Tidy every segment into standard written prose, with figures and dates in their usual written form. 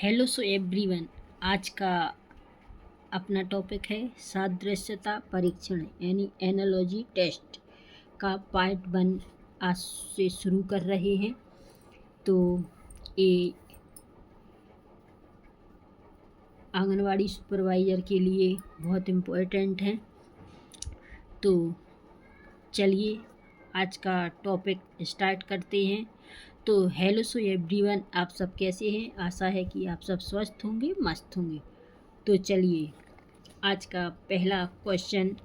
Hello so everyone. आज का अपना टॉपिक है सादृश्यता परीक्षण यानी एनालॉजी टेस्ट का पार्ट 1 आज से शुरू कर रहे हैं। तो ये आंगनवाड़ी सुपरवाइज़र के लिए बहुत इम्पोर्टेंट है। तो चलिए आज का टॉपिक स्टार्ट करते हैं। तो हेलो सो एवरीवन, आप सब कैसे हैं? आशा है कि आप सब स्वस्थ होंगे, मस्त होंगे। तो चलिए आज का पहला क्वेश्चन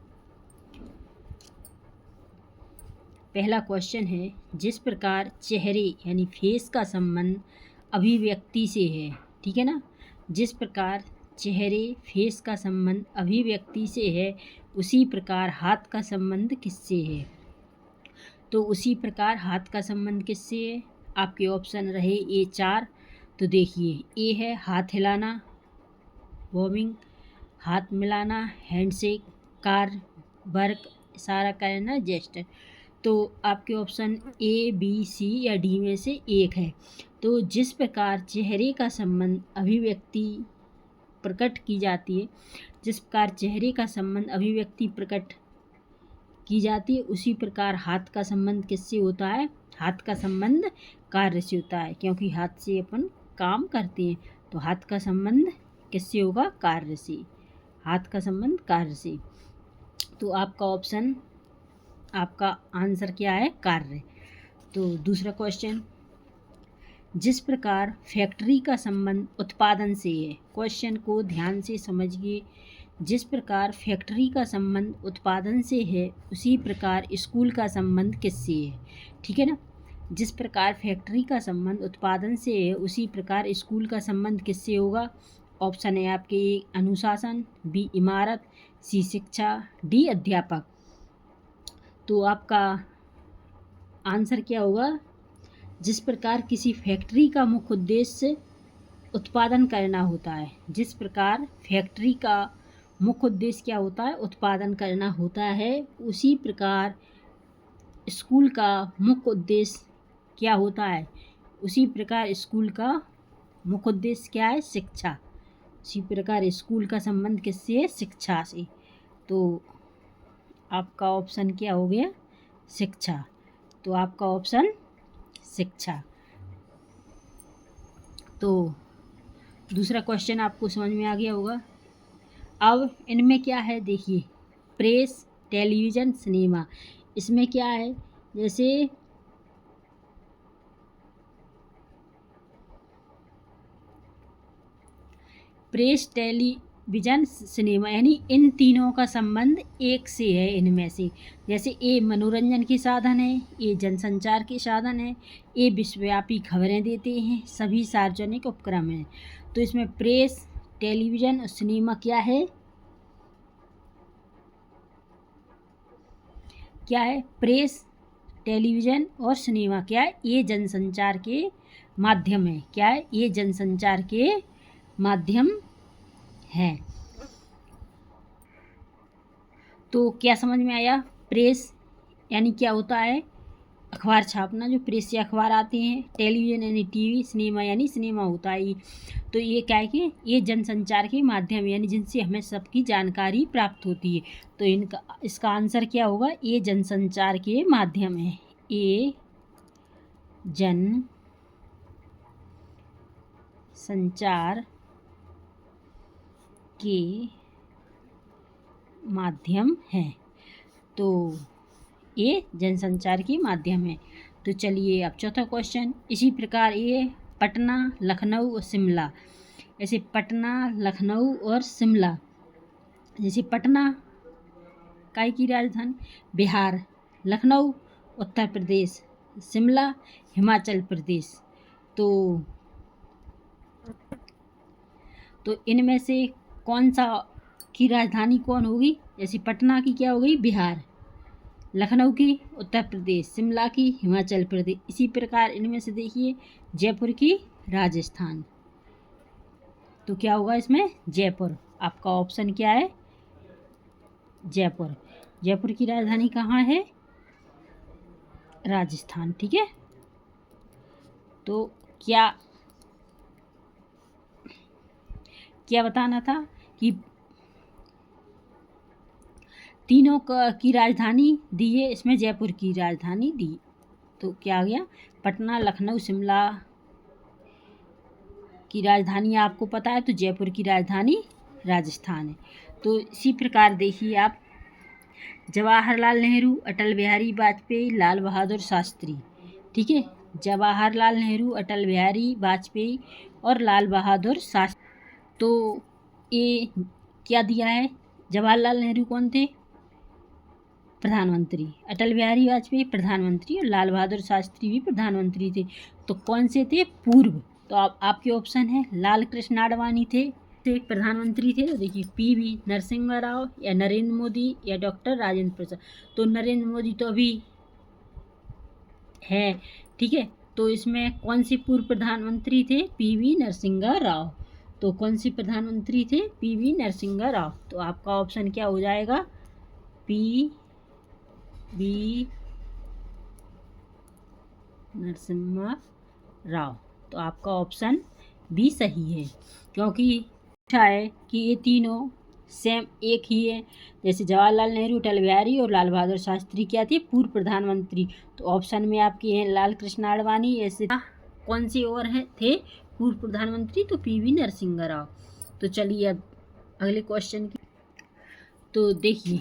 है, जिस प्रकार चेहरे यानी फेस का संबंध अभिव्यक्ति से है, ठीक है ना। जिस प्रकार चेहरे फेस का संबंध अभिव्यक्ति से है, उसी प्रकार हाथ का संबंध किससे है? तो उसी प्रकार हाथ का संबंध किससे है? आपके ऑप्शन रहे ए 4। तो देखिए, ए है हाथ हिलाना, वॉर्मिंग, हाथ मिलाना, हैंडशेक, कार, वर्क, इशारा करना, जेस्टर। तो आपके ऑप्शन ए, बी, सी या डी में से एक है। तो जिस प्रकार चेहरे का संबंध अभिव्यक्ति प्रकट की जाती है, जिस प्रकार चेहरे का संबंध अभिव्यक्ति प्रकट की जाती है, उसी प्रकार हाथ का संबंध किससे होता है? हाथ का संबंध कार्य से होता है, क्योंकि हाथ से अपन काम करते हैं। तो हाथ का संबंध किससे होगा? कार्य से। हाथ का संबंध कार्य से। तो आपका ऑप्शन, आपका आंसर क्या है? कार्य। तो दूसरा क्वेश्चन, जिस प्रकार फैक्ट्री का संबंध उत्पादन से है, क्वेश्चन को ध्यान से समझिए। जिस प्रकार फैक्ट्री का संबंध उत्पादन से है, उसी प्रकार स्कूल का संबंध किससे है? ठीक है ना। जिस प्रकार फैक्ट्री का संबंध उत्पादन से है, उसी प्रकार स्कूल का संबंध किससे होगा? ऑप्शन है आपके ए अनुशासन, बी इमारत, सी शिक्षा, डी अध्यापक। तो आपका आंसर क्या होगा? जिस प्रकार किसी फैक्ट्री का मुख्य उद्देश्य उत्पादन करना होता है, जिस प्रकार फैक्ट्री का मुख्य उद्देश्य क्या होता है? उत्पादन करना होता है, उसी प्रकार स्कूल का मुख्य उद्देश्य क्या होता है? उसी प्रकार स्कूल का मुख्य उद्देश्य क्या है? शिक्षा। उसी प्रकार स्कूल का संबंध किससे है? शिक्षा से। तो आपका ऑप्शन क्या हो गया? शिक्षा। तो आपका ऑप्शन शिक्षा। तो दूसरा क्वेश्चन आपको समझ में आ गया होगा। अब इनमें क्या है देखिए, प्रेस, टेलीविज़न, सिनेमा, इसमें क्या है? जैसे प्रेस, टेलीविज़न, सिनेमा यानी इन तीनों का संबंध एक से है। इनमें से जैसे ए मनोरंजन के साधन है, ए जनसंचार के साधन है, ए विश्वव्यापी खबरें देते हैं, सभी सार्वजनिक उपक्रम हैं। तो इसमें प्रेस, टेलीविज़न और सिनेमा क्या है? क्या है? प्रेस, टेलीविज़न और सिनेमा क्या है? ये जनसंचार के माध्यम है। क्या है? ये जनसंचार के माध्यम है। तो क्या समझ में आया? प्रेस यानी क्या होता है? अखबार छापना, जो प्रेस से अखबार आते हैं। टेलीविज़न यानी टीवी, सिनेमा यानी सिनेमा होता है। तो ये क्या है कि ये जनसंचार के माध्यम यानी जिनसे हमें सबकी जानकारी प्राप्त होती है। तो इसका आंसर क्या होगा? ये जनसंचार के माध्यम है। ये जन संचार के माध्यम है। तो ये जनसंचार के माध्यम है। तो चलिए अब चौथा क्वेश्चन, इसी प्रकार ये पटना, लखनऊ और शिमला, ऐसे पटना, लखनऊ और शिमला, जैसे पटना काय की राजधानी? बिहार, लखनऊ उत्तर प्रदेश, शिमला हिमाचल प्रदेश। तो इनमें से कौन सा की राजधानी कौन होगी? जैसे पटना की क्या हो गई? बिहार, लखनऊ की उत्तर प्रदेश, शिमला की हिमाचल प्रदेश। इसी प्रकार इनमें से देखिए जयपुर की राजस्थान। तो क्या होगा इसमें? जयपुर। आपका ऑप्शन क्या है? जयपुर। जयपुर की राजधानी कहाँ है? राजस्थान। ठीक है। तो क्या क्या बताना था कि तीनों की राजधानी दी है, इसमें जयपुर की राजधानी दी, तो क्या आ गया, पटना, लखनऊ, शिमला की राजधानी आपको पता है, तो जयपुर की राजधानी राजस्थान है। तो इसी प्रकार देखिए आप, जवाहरलाल नेहरू, अटल बिहारी वाजपेयी, लाल बहादुर शास्त्री, ठीक है, जवाहरलाल नेहरू, अटल बिहारी वाजपेयी और लाल बहादुर शास्त्री। तो ये क्या दिया है, जवाहरलाल नेहरू कौन थे, प्रधानमंत्री, अटल बिहारी वाजपेयी प्रधानमंत्री और लाल बहादुर शास्त्री भी प्रधानमंत्री थे। तो कौन से थे, पूर्व, तो आपके ऑप्शन है लाल कृष्ण आडवाणी थे प्रधानमंत्री थे। तो देखिए पीवी नरसिम्हा राव या नरेंद्र मोदी या डॉक्टर राजेंद्र प्रसाद। तो नरेंद्र मोदी तो अभी है, ठीक है, तो इसमें कौन से पूर्व प्रधानमंत्री थे, पीवी नरसिम्हा राव। तो कौन से प्रधानमंत्री थे, पीवी नरसिम्हा राव। तो आपका ऑप्शन क्या हो जाएगा, पीवी नरसिम्हा राव। तो आपका ऑप्शन बी सही है, क्योंकि अच्छा है कि ये तीनों सेम एक ही है। जैसे जवाहरलाल नेहरू, अटल बिहारी और लाल बहादुर शास्त्री क्या थे, पूर्व प्रधानमंत्री। तो ऑप्शन में आपके हैं लाल कृष्ण आडवाणी, ऐसे कौन से और हैं थे पूर्व प्रधानमंत्री, तो पीवी नरसिम्हा राव। तो चलिए अब अगले क्वेश्चन की। तो देखिए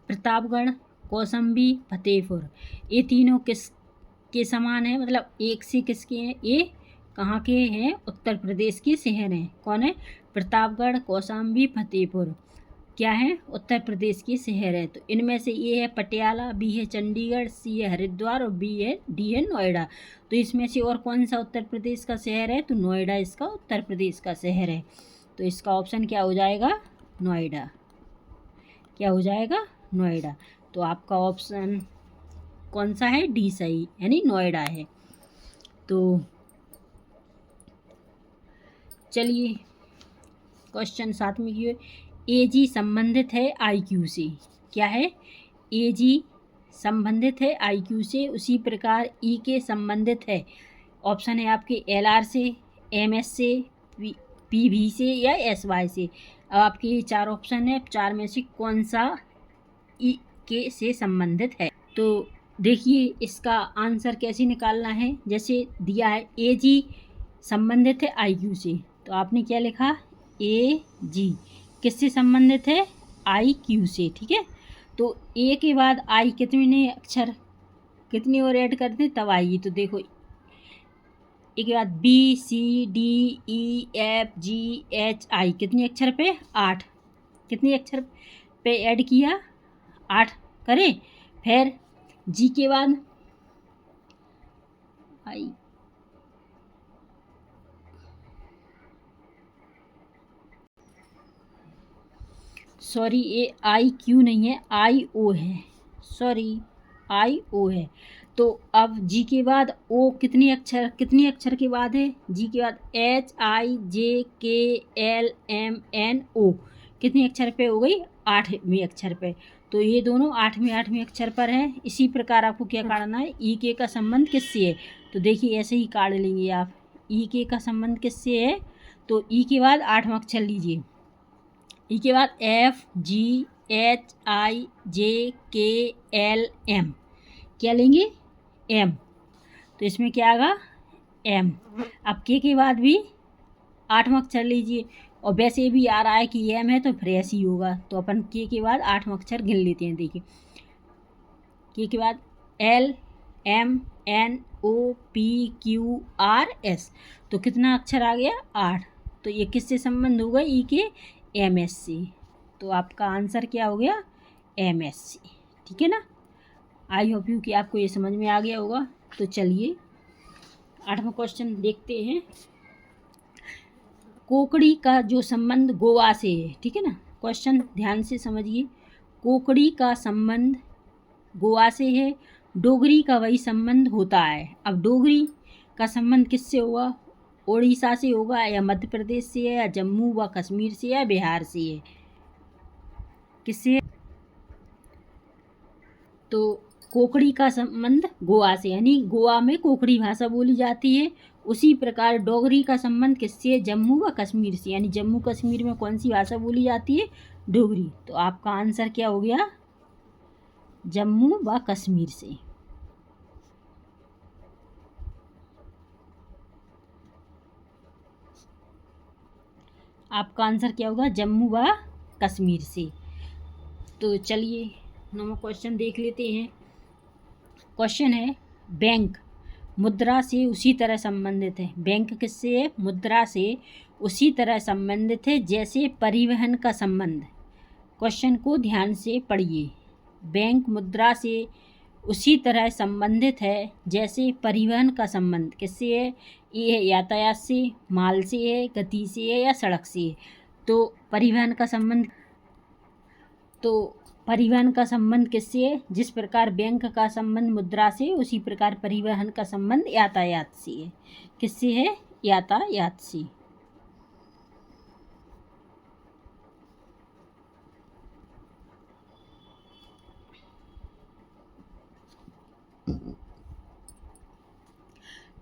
प्रतापगढ़, कौशाम्बी, फतेहपुर, ये तीनों किस के समान है, मतलब एक से किसके हैं, ये कहाँ के हैं, उत्तर प्रदेश के शहर हैं। कौन है, प्रतापगढ़, कौशाम्बी, फतेहपुर, क्या है, उत्तर प्रदेश के शहर है। तो इनमें से ए है पटियाला, बी है चंडीगढ़, सी है हरिद्वार और डी है नोएडा। तो इसमें से और कौन सा उत्तर प्रदेश का शहर है, तो नोएडा इसका उत्तर प्रदेश का शहर है। तो इसका ऑप्शन क्या हो जाएगा, नोएडा। क्या हो जाएगा, नोएडा। तो आपका ऑप्शन कौन सा है, डी सही, यानी नोएडा है। तो चलिए क्वेश्चन 7 की ओर। एजी संबंधित है आईक्यू से, क्या है, एजी संबंधित है आईक्यू से, उसी प्रकार ई के संबंधित है। ऑप्शन है आपके एलआर से, एमएस से, पीवी से या एसवाई से। अब आपके ये 4 ऑप्शन है, 4 में से कौन सा ई के से संबंधित है। तो देखिए इसका आंसर कैसे निकालना है। जैसे दिया है एजी संबंधित है आईक्यू से, तो आपने क्या लिखा, ए जी किससे संबंधित है, आई क्यू से, ठीक है। तो ए के बाद आई कितने अक्षर, कितनी और ऐड करते हैं तब आएगी। तो देखो ए के बाद B C D E F G H I, कितने अक्षर पे, 8, कितने अक्षर पे ऐड किया, 8 करें। फिर जी के बाद आई, सॉरी ये आई क्यू नहीं है, आई ओ है, सॉरी आई ओ है। तो अब जी के बाद ओ कितने अक्षर के बाद है, जी के बाद एच आई जे के एल एम एन ओ, कितने अक्षर पे हो गई, 8वें अक्षर पे। तो ये दोनों 8वें अक्षर पर हैं। इसी प्रकार आपको क्या काटना है, ई के का संबंध किससे है। तो देखिए ऐसे ही काट लेंगे आप, ई के का संबंध किससे है। तो ई के बाद 8वां अक्षर लीजिए, ई के बाद एफ जी एच आई जे के एल एम, क्या लेंगे, एम। तो इसमें क्या आएगा, एम। अब के बाद भी 8वां अक्षर लीजिए, और वैसे भी आ रहा है कि एम है तो फिर ऐसे ही होगा। तो अपन के बाद 8वां अक्षर गिन लेते हैं। देखिए के बाद L M N O P Q R S, तो कितना अक्षर आ गया, 8। तो ये किससे संबंध होगा, ई के एम एस से। तो आपका आंसर क्या हो गया, एम एस से, ठीक है ना। आई होप यू कि आपको ये समझ में आ गया होगा। तो चलिए 8वां क्वेश्चन देखते हैं। कोकड़ी का जो संबंध गोवा से है, ठीक है ना, क्वेश्चन ध्यान से समझिए। कोकड़ी का संबंध गोवा से है, डोगरी का वही संबंध होता है। अब डोगरी का संबंध किससे होगा, उड़ीसा से होगा या मध्य प्रदेश से है या जम्मू व कश्मीर से या बिहार से है, किससे। तो कोंकणी का संबंध गोवा से, यानी गोवा में कोंकणी भाषा बोली जाती है। उसी प्रकार डोगरी का संबंध किससे है? जम्मू व कश्मीर से, यानी जम्मू कश्मीर में कौन सी भाषा बोली जाती है? डोगरी। तो आपका आंसर क्या हो गया? जम्मू व कश्मीर से। आपका आंसर क्या होगा? जम्मू व कश्मीर से। तो चलिए 9वां क्वेश्चन देख लेते हैं। क्वेश्चन है, बैंक मुद्रा से उसी तरह संबंधित है। बैंक किससे है? मुद्रा से उसी तरह संबंधित है जैसे परिवहन का संबंध। क्वेश्चन को ध्यान से पढ़िए। बैंक मुद्रा से उसी तरह संबंधित है जैसे परिवहन का संबंध किससे है? ये है यातायात से, माल से है, गति से है या सड़क से है? तो परिवहन का संबंध किससे है? जिस प्रकार बैंक का संबंध मुद्रा से, उसी प्रकार परिवहन का संबंध यातायात से है। किससे है? यातायात से।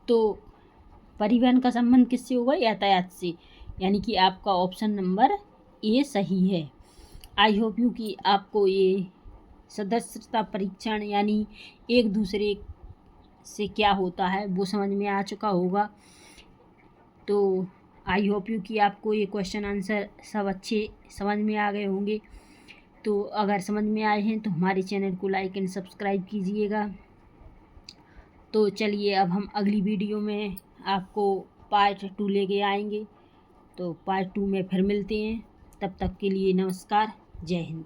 तो परिवहन का संबंध किससे होगा? यातायात से, यानी कि आपका ऑप्शन नंबर ए सही है। आई होप यू कि आपको ये सदस्यता परीक्षण यानी एक दूसरे से क्या होता है वो समझ में आ चुका होगा। तो आई होप यू कि आपको ये क्वेश्चन आंसर सब अच्छे समझ में आ गए होंगे। तो अगर समझ में आए हैं तो हमारे चैनल को लाइक एंड सब्सक्राइब कीजिएगा। तो चलिए अब हम अगली वीडियो में आपको पार्ट 2 लेके आएंगे। तो पार्ट 2 में फिर मिलते हैं। तब तक के लिए नमस्कार, जय हिंद।